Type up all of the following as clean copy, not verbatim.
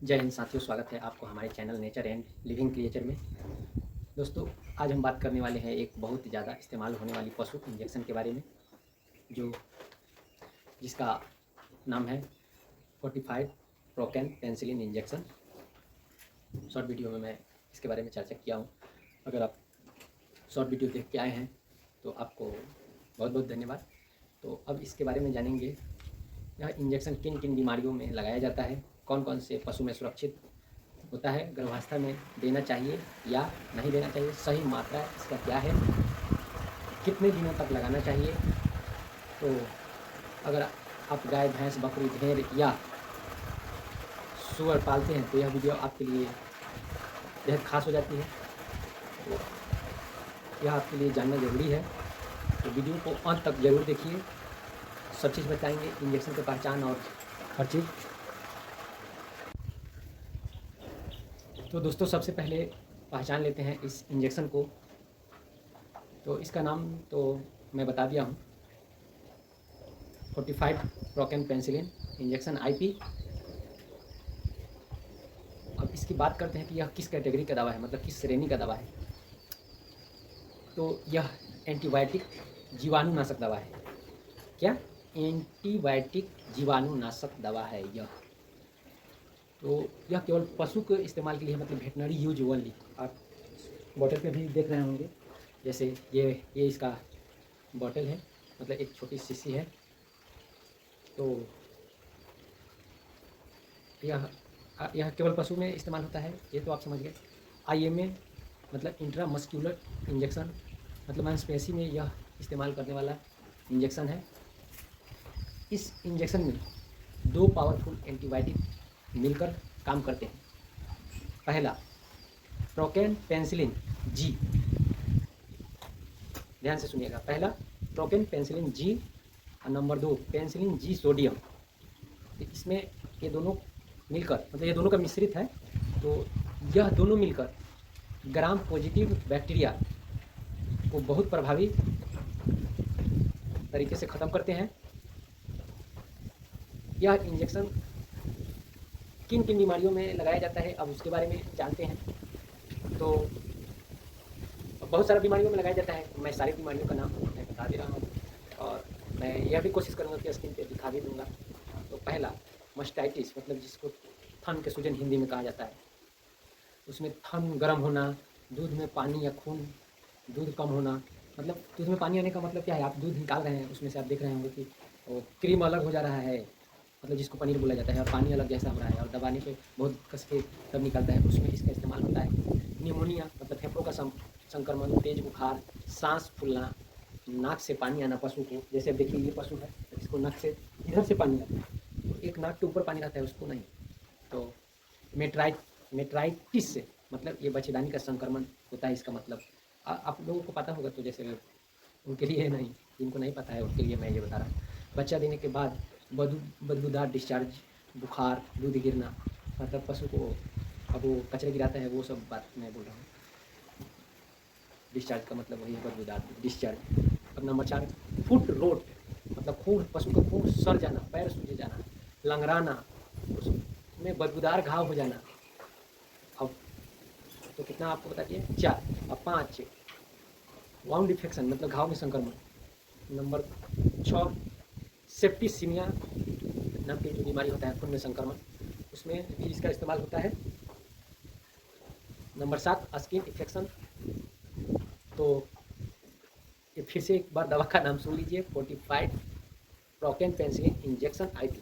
जय हिंद साथियों, स्वागत है आपको हमारे channel nature and living creature में। दोस्तों, आज हम बात करने वाले हैं एक बहुत ज़्यादा इस्तेमाल होने वाली पशु इंजेक्शन के बारे में, जो जिसका नाम है fortified procaine penicillin injection. Short video में मैं इसके बारे में चर्चा किया हूँ। अगर आप शॉर्ट वीडियो देख के आए हैं तो आपको बहुत बहुत धन्यवाद। तो अब इसके बारे में जानेंगे, यह इंजेक्शन किन किन बीमारियों में लगाया जाता है, कौन कौन से पशु में सुरक्षित होता है, गर्भावस्था में देना चाहिए या नहीं देना चाहिए, सही मात्रा इसका क्या है, कितने दिनों तक लगाना चाहिए। तो अगर आप गाय, भैंस, बकरी, भेड़ या सूअर पालते हैं तो यह वीडियो आपके लिए बेहद खास हो जाती है। तो यह आपके लिए जानना ज़रूरी है, तो वीडियो को अंत तक ज़रूर देखिए। सब चीज़ बताएंगे, इंजेक्शन की पहचान और हर चीज़। तो दोस्तों, सबसे पहले पहचान लेते हैं इस इंजेक्शन को। तो इसका नाम तो मैं बता दिया हूँ, fortified procaine penicillin injection IP. अब इसकी बात करते हैं कि यह किस कैटेगरी का दवा है, मतलब किस श्रेणी का दवा है। तो यह एंटीबायोटिक जीवाणुनाशक दवा है। क्या? एंटीबायोटिक जीवाणुनाशक दवा है यह। तो यह केवल पशु के इस्तेमाल के लिए, मतलब वेटनरी यूज ओनली। आप बॉटल पे भी देख रहे होंगे, जैसे ये इसका बॉटल है, मतलब एक छोटी शीशी है। तो यह केवल पशु में इस्तेमाल होता है, ये तो आप समझ गए। आईएमए मतलब इंट्रामस्क्यूलर इंजेक्शन, मतलब मांसपेशी में यह इस्तेमाल करने वाला इंजेक्शन है। इस इंजेक्शन में दो पावरफुल एंटीबायोटिक मिलकर काम करते हैं। पहला प्रोकैन पेनिसिलिन जी, ध्यान से सुनिएगा। पहला प्रोकैन पेनिसिलिन जी और नंबर 2 पेनिसिलिन जी सोडियम। इसमें ये दोनों मिलकर, मतलब ये दोनों का मिश्रित है। तो यह दोनों मिलकर ग्राम पॉजिटिव बैक्टीरिया को बहुत प्रभावी तरीके से ख़त्म करते हैं। यह इंजेक्शन किन किन बीमारियों में लगाया जाता है, अब उसके बारे में जानते हैं। तो बहुत सारी बीमारियों में लगाया जाता है। मैं सारी बीमारियों का नाम मैं बता दे रहा हूँ, और मैं यह भी कोशिश करूँगा कि स्क्रीन पे दिखा भी दूँगा। तो पहला मस्टाइटिस, मतलब जिसको थन के सूजन हिंदी में कहा जाता है। उसमें थन गर्म होना, दूध में पानी या खून, दूध कम होना। मतलब दूध में पानी आने का मतलब क्या है, आप दूध निकाल रहे हैं, उसमें से आप देख रहे होंगे कि वो क्रीम अलग हो जा रहा है, मतलब जिसको पनीर बोला जाता है, और पानी अलग जैसा हो रहा है, और दबाने पे बहुत कस के तब निकलता है, उसमें इसका इस्तेमाल होता है। निमोनिया मतलब फेफड़ों का संक्रमण, तेज बुखार, सांस फूलना, नाक से पानी आना पशु को। जैसे अब देखिए, ये पशु है, इसको नाक से इधर से पानी आता है, तो एक नाक के ऊपर पानी रहता है, उसको नहीं। तो मेट्राइटिस से मतलब ये बच्चेदानी का संक्रमण होता है, इसका मतलब आप लोगों को पता होगा, तो जैसे उनके लिए नहीं, जिनको नहीं पता है उनके लिए मैं ये बता रहा हूँ। बच्चा देने के बाद बदबूदार डिस्चार्ज, बुखार, दूध गिरना, मतलब पशु को अब वो कचरे गिराता है, वो सब बात मैं बोल रहा हूँ। डिस्चार्ज का मतलब वही है, बदबूदार डिस्चार्ज। अब नंबर 4 फुट रोट, मतलब खून, पशु का खून सड़ जाना, पैर सूजे जाना, लंगड़ाना, उसमें बदबूदार घाव हो जाना। अब तो कितना आपको बता दिए, 4। अब 5 वाउंड इन्फेक्शन, मतलब घाव में संक्रमण। नंबर 6 सेप्टिसीमिया नाम की जो बीमारी होता है, खून में संक्रमण, उसमें भी इसका इस्तेमाल होता है। Number 7 skin infection. तो ये फिर से एक बार दवा का नाम सुन लीजिए, fortified procaine penicillin injection IP.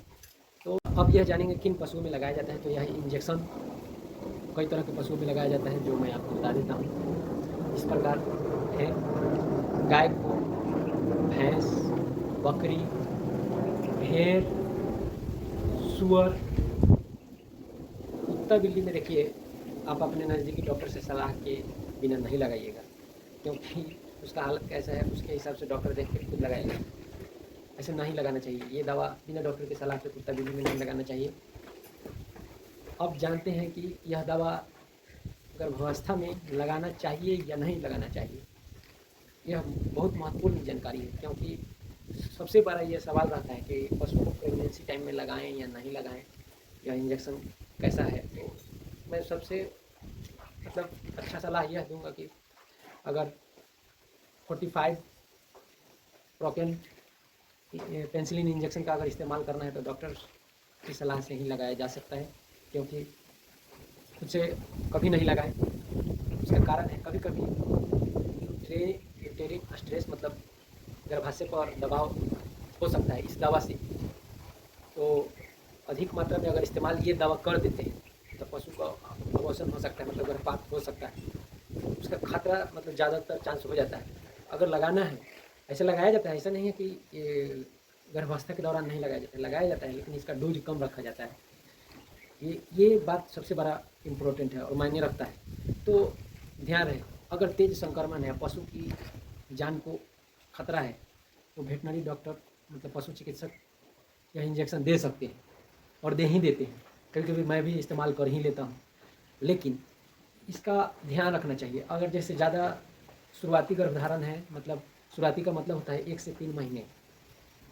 तो अब यह जानेंगे किन पशुओं में लगाया जाता है। तो यह इंजेक्शन कई तरह के पशुओं में लगाया जाता है, जो मैं आपको बता देता हूँ। इस प्रकार है, गाय को, भैंस, बकरी, भेड़, सूअर, कुत्ता, बिल्ली में देखिए आप अपने नज़दीकी डॉक्टर से सलाह के बिना नहीं लगाइएगा, क्योंकि उसका हालत कैसा है उसके हिसाब से डॉक्टर देख के खुद लगाएगा। ऐसे नहीं लगाना चाहिए, ये दवा बिना डॉक्टर की सलाह के कुत्ता, बिल्ली में नहीं लगाना चाहिए। अब जानते हैं कि यह दवा गर्भावस्था में लगाना चाहिए या नहीं लगाना चाहिए। यह बहुत महत्वपूर्ण जानकारी है, क्योंकि सबसे बड़ा ये सवाल रहता है कि पशु को प्रेगनेंसी टाइम में लगाएं या नहीं लगाएं। यह इंजेक्शन कैसा है। तो मैं सबसे मतलब अच्छा सलाह यह दूंगा कि अगर 45 प्रोकेन पेंसिलिन इंजेक्शन का अगर इस्तेमाल करना है तो डॉक्टर की सलाह से ही लगाया जा सकता है, क्योंकि खुद से कभी नहीं लगाएं। उसका कारण है कभी कभी यूटेरिन स्ट्रेस मतलब गर्भाशय पर दबाव हो सकता है इस दवा से। तो अधिक मात्रा में अगर इस्तेमाल ये दवा कर देते हैं तो पशु का अबॉर्शन हो सकता है, मतलब गर्भपात हो सकता है। उसका खतरा मतलब ज़्यादातर चांस हो जाता है। अगर लगाना है, ऐसे लगाया जाता है, ऐसा नहीं है कि ये गर्भावस्था के दौरान नहीं लगाया जाता है, लगाया जाता है, लेकिन इसका डोज कम रखा जाता है। ये बात सबसे बड़ा इम्पोर्टेंट है और मायने रखता है। तो ध्यान रहे, अगर तेज संक्रमण है, पशु की जान को खतरा है, तो वेटनरी डॉक्टर मतलब पशु चिकित्सक यह इंजेक्शन दे सकते हैं और दे ही देते हैं। कभी कभी मैं भी इस्तेमाल कर ही लेता हूँ, लेकिन इसका ध्यान रखना चाहिए। अगर जैसे ज़्यादा शुरुआती गर्भधारण है, मतलब शुरुआती का मतलब होता है 1 से 3 महीने,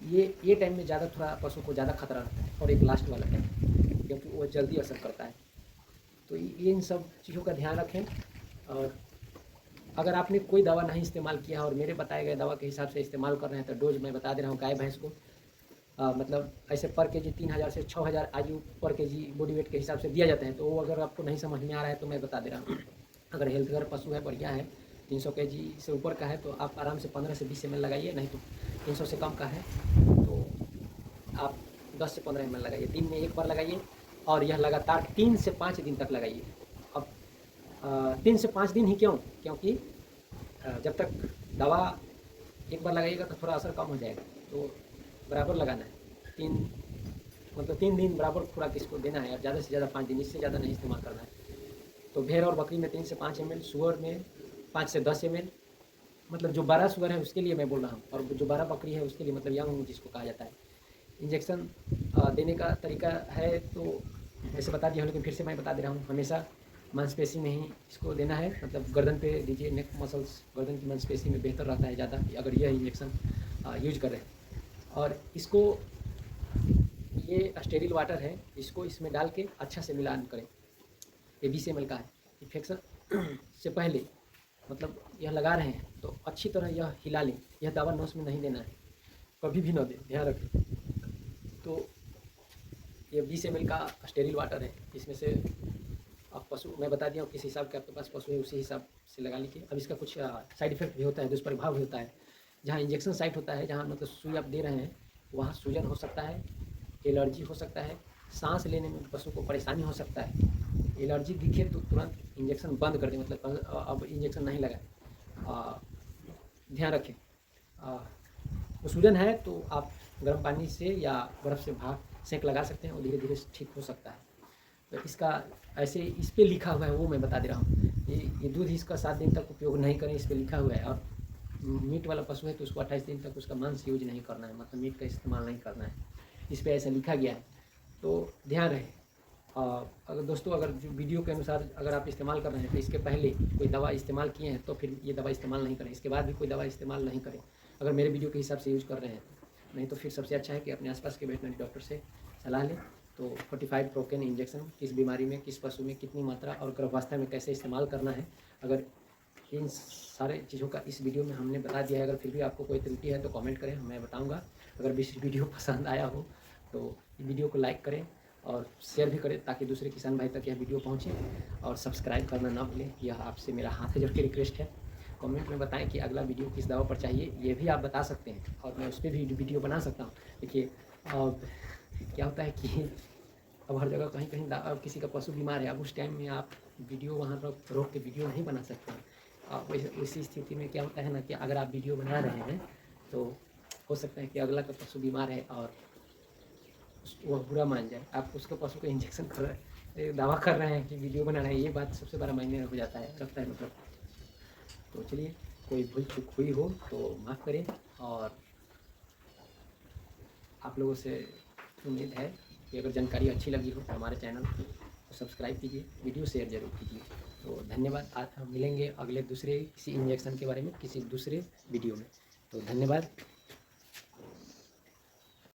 ये टाइम में ज़्यादा थोड़ा पशु को ज़्यादा खतरा रहता है, और एक लास्ट वाला टाइम, क्योंकि वो जल्दी असर करता है। तो ये इन सब चीज़ों का ध्यान रखें। और अगर आपने कोई दवा नहीं इस्तेमाल किया और मेरे बताए गए दवा के हिसाब से इस्तेमाल कर रहे हैं, तो डोज मैं बता दे रहा हूँ। गाय भैंस को मतलब ऐसे पर केजी 3000 से 6000 आयु पर केजी बॉडी वेट के हिसाब से दिया जाता है। तो वो अगर आपको नहीं समझ में आ रहा है तो मैं बता दे रहा हूँ। अगर हेल्थकर पशु है, बढ़िया है, 300 केजी से ऊपर का है, तो आप आराम से 15 से 20 ml लगाइए। नहीं तो 300 से कम का है तो आप 10 से 15 ml लगाइए। दिन में एक बार लगाइए और यह लगातार 3 से 5 दिन तक लगाइए। अब 3 से 5 दिन ही क्यों? क्योंकि जब तक दवा एक बार लगाइएगा तो थोड़ा असर कम हो जाएगा, तो बराबर लगाना है। 3 दिन बराबर खुराक इसको देना है, और ज़्यादा से ज़्यादा 5 दिन, इससे ज़्यादा नहीं इस्तेमाल करना है। तो भेड़ और बकरी में 3 से 5 ml, सुअर में 5 से 10 ml, मतलब जो 12 सुअर है उसके लिए मैं बोल रहा हूँ, और जो 12 बकरी है उसके लिए, मतलब यंग जिसको कहा जाता है। इंजेक्शन देने का तरीका है तो वैसे बता दिया हूँ, लेकिन फिर से मैं बता दे रहा हूँ। हमेशा मांसपेशी में ही इसको देना है, मतलब गर्दन पे दीजिए। नेक मसल्स, गर्दन की मांसपेशी में बेहतर रहता है ज़्यादा अगर यह इंजेक्शन यूज कर रहे हैं। और इसको, ये स्टेरिल वाटर है, इसको इसमें डाल के अच्छा से मिलान करें। ये 20 ml का है। इन्फेक्शन से पहले मतलब यह लगा रहे हैं तो अच्छी तरह यह हिला लें। यह दवा नोस में नहीं देना है, कभी भी ना दें, ध्यान रखें। तो ये 20 ml का स्टेरिल वाटर है, इसमें से आप पशु, मैं बता दिया हूँ किस हिसाब के आपके पास पशु है उसी हिसाब से लगा लीजिए। अब इसका कुछ साइड इफेक्ट भी होता है, दुष्प्रभाव भी होता है। जहाँ इंजेक्शन साइट होता है, जहाँ मतलब सुई आप दे रहे हैं, वहाँ सूजन हो सकता है, एलर्जी हो सकता है, सांस लेने में पशु को परेशानी हो सकता है। एलर्जी दिखे तो तुरंत इंजेक्शन बंद कर दें, मतलब अब इंजेक्शन नहीं लगाएं। ध्यान रखें। वो सूजन है तो आप गर्म पानी से या बर्फ़ से भाप सेंक लगा सकते हैं और धीरे धीरे ठीक हो सकता है। तो इसका ऐसे इस पे लिखा हुआ है, वो मैं बता दे रहा हूँ। ये दूध इसका 7 दिन तक उपयोग नहीं करें, इस पे लिखा हुआ है। और मीट वाला पशु है तो उसको 28 दिन तक उसका मांस यूज नहीं करना है, मतलब मीट का इस्तेमाल नहीं करना है, इस पे ऐसा लिखा गया है। तो ध्यान रहे। अगर दोस्तों, अगर जो वीडियो के अनुसार अगर आप इस्तेमाल कर रहे हैं तो इसके पहले कोई दवा इस्तेमाल किए हैं तो फिर ये दवा इस्तेमाल नहीं करें, इसके बाद भी कोई दवा इस्तेमाल नहीं करें अगर मेरे वीडियो के हिसाब से यूज़ कर रहे हैं। नहीं तो फिर सबसे अच्छा है कि अपने आसपास के वेटनरी डॉक्टर से सलाह लें। तो 45 प्रोकेन इंजेक्शन किस बीमारी में, किस पशु में कितनी मात्रा और गर्भावस्था में कैसे इस्तेमाल करना है, अगर इन सारे चीज़ों का इस वीडियो में हमने बता दिया है। अगर फिर भी आपको कोई त्रुटि है तो कमेंट करें, मैं बताऊंगा। अगर वीडियो पसंद आया हो तो वीडियो को लाइक करें और शेयर भी करें, ताकि दूसरे किसान भाई तक यह वीडियो पहुँचे। और सब्सक्राइब करना ना भूलें, यह आपसे मेरा हाथ जोड़ के रिक्वेस्ट है। कमेंट में बताएं कि अगला वीडियो किस दवा पर चाहिए, ये भी आप बता सकते हैं और मैं उस पर भी वीडियो बना सकता हूँ। देखिए क्या होता है कि अब हर जगह कहीं कहीं अब किसी का पशु बीमार है, अब उस टाइम में आप वीडियो वहाँ रोक के वीडियो नहीं बना सकते हैं। उसी स्थिति में क्या होता है ना कि अगर आप वीडियो बना रहे हैं तो हो सकता है कि अगला का पशु बीमार है और वह बुरा मान जाए। आप उसके पशु को इंजेक्शन कर रहे हैं, दावा कर रहे हैं कि वीडियो बना रहे हैं, ये बात सबसे बड़ा मायने हो जाता है, रखता है मतलब। तो चलिए, कोई भूल चूक हुई हो तो माफ़ करें। और आप लोगों से उम्मीद है कि अगर जानकारी अच्छी लगी हो तो हमारे चैनल को सब्सक्राइब कीजिए, वीडियो शेयर जरूर कीजिए। तो धन्यवाद। आज हम मिलेंगे अगले दूसरे किसी इंजेक्शन के बारे में किसी दूसरे वीडियो में। तो धन्यवाद।